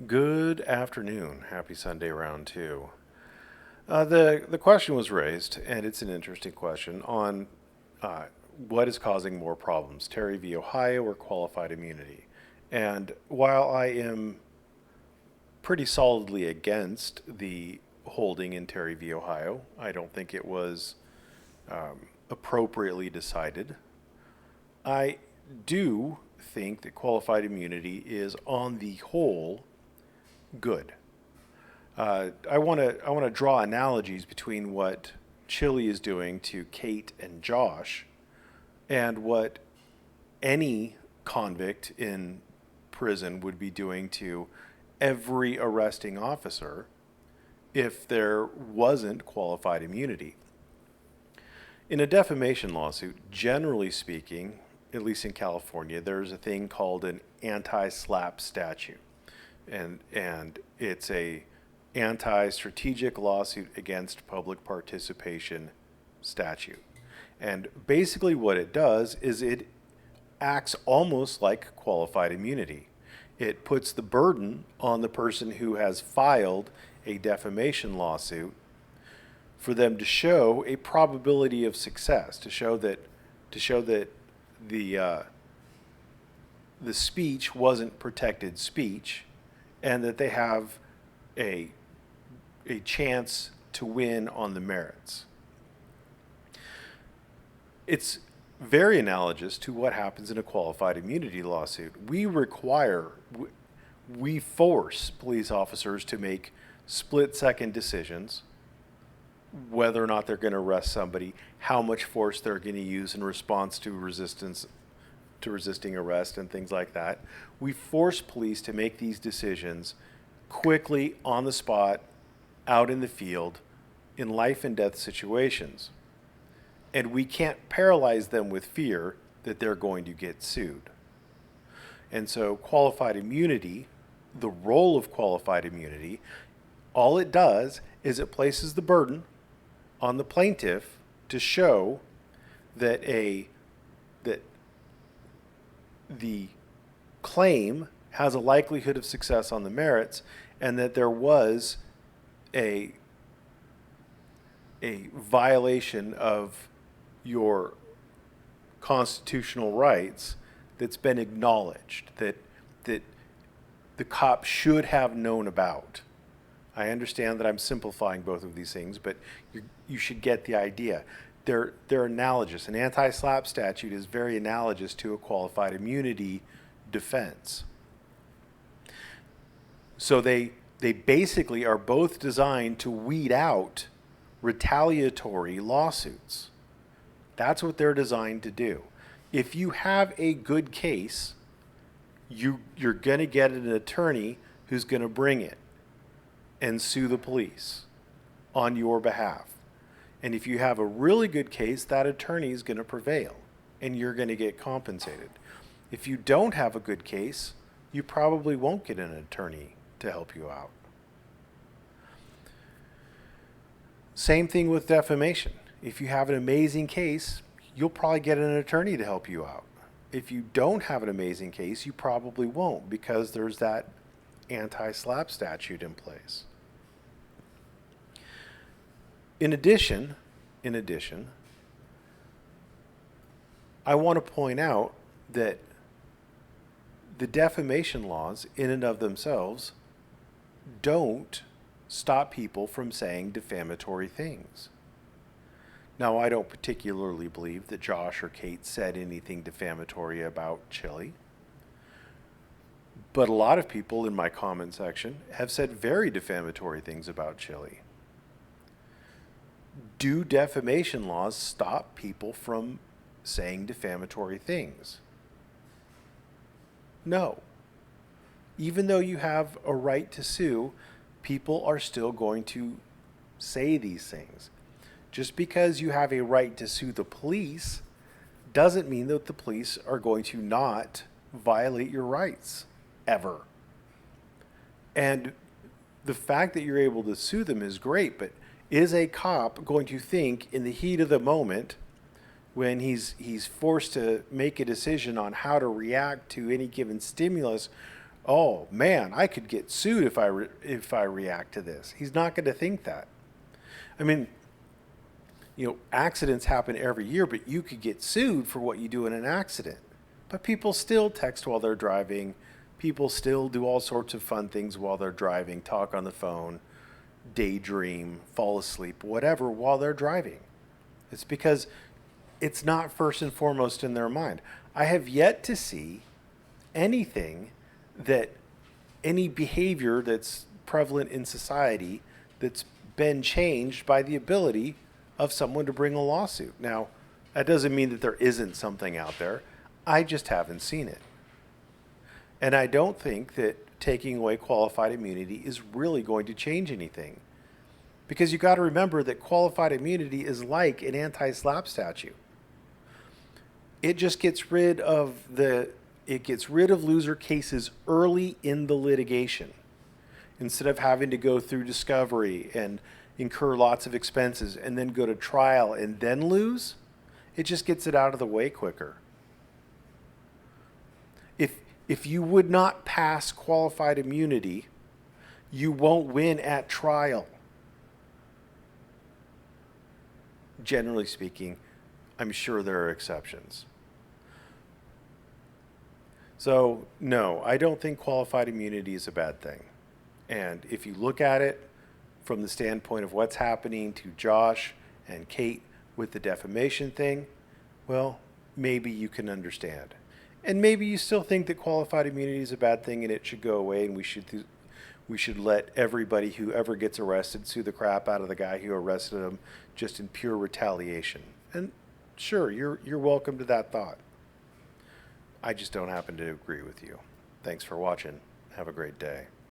Good afternoon. Happy Sunday round two. The question was raised, and it's an interesting question, on uh, what is causing more problems, Terry v. Ohio or qualified immunity. And while I am pretty solidly against the holding in Terry v. Ohio, I don't think it was appropriately decided. I do think that qualified immunity is, on the whole, good. I want to draw analogies between what Chili is doing to Kate and Josh and what any convict in prison would be doing to every arresting officer if there wasn't qualified immunity. In a defamation lawsuit, generally speaking, at least in California, there's a thing called an anti-slapp statute, and it's a anti-strategic lawsuit against public participation statute. And basically, what it does is it acts almost like qualified immunity. It puts the burden on the person who has filed a defamation lawsuit for them to show a probability of success, to show that the uh, the speech wasn't protected speech, and that they have a a chance to win on the merits. It's very analogous to what happens in a qualified immunity lawsuit. We force police officers to make split second decisions whether or not they're going to arrest somebody, how much force they're going to use in response to resisting arrest and things like that. We force police to make these decisions quickly, on the spot, out in the field, in life and death situations. And we can't paralyze them with fear that they're going to get sued. And so, qualified immunity, the role of qualified immunity, all it does is it places the burden on the plaintiff to show that that the claim has a likelihood of success on the merits, and that there was a a violation of your constitutional rights that's been acknowledged, that the cop should have known about. I understand that I'm simplifying both of these things, but you should get the idea. They're analogous. An anti-SLAPP statute is very analogous to a qualified immunity defense. So they basically are both designed to weed out retaliatory lawsuits. That's what they're designed to do. If you have a good case, you're going to get an attorney who's going to bring it and sue the police on your behalf. And if you have a really good case, that attorney is going to prevail and you're going to get compensated. If you don't have a good case, you probably won't get an attorney to help you out. Same thing with defamation. If you have an amazing case, you'll probably get an attorney to help you out. If you don't have an amazing case, you probably won't, because there's that anti-SLAPP statute in place. In addition, I want to point out that the defamation laws in and of themselves don't stop people from saying defamatory things. Now, I don't particularly believe that Josh or Kate said anything defamatory about Chili, but a lot of people in my comment section have said very defamatory things about Chili. Do defamation laws stop people from saying defamatory things? No. Even though you have a right to sue, people are still going to say these things. Just because you have a right to sue the police doesn't mean that the police are going to not violate your rights, ever. And the fact that you're able to sue them is great, but is a cop going to think in the heat of the moment, when he's forced to make a decision on how to react to any given stimulus, Oh man, I could get sued if I react to this. He's not going to think that. I mean, accidents happen every year, but you could get sued for what you do in an accident. But people still text while they're driving. People still do all sorts of fun things while they're driving, talk on the phone, daydream, fall asleep, whatever, while they're driving. It's because it's not first and foremost in their mind. I have yet to see anything that any behavior that's prevalent in society that's been changed by the ability of someone to bring a lawsuit. Now, that doesn't mean that there isn't something out there. I just haven't seen it. And I don't think that taking away qualified immunity is really going to change anything. Because you got to remember that qualified immunity is like an anti-slapp statute. It just gets rid of loser cases early in the litigation, instead of having to go through discovery and incur lots of expenses and then go to trial and then lose. It just gets it out of the way quicker. If you would not pass qualified immunity, you won't win at trial. Generally speaking, I'm sure there are exceptions. So, no, I don't think qualified immunity is a bad thing. And if you look at it from the standpoint of what's happening to Josh and Kate with the defamation thing, well, maybe you can understand. And maybe you still think that qualified immunity is a bad thing and it should go away, and we should let everybody who ever gets arrested sue the crap out of the guy who arrested him just in pure retaliation. And sure, you're welcome to that thought. I just don't happen to agree with you. Thanks for watching. Have a great day.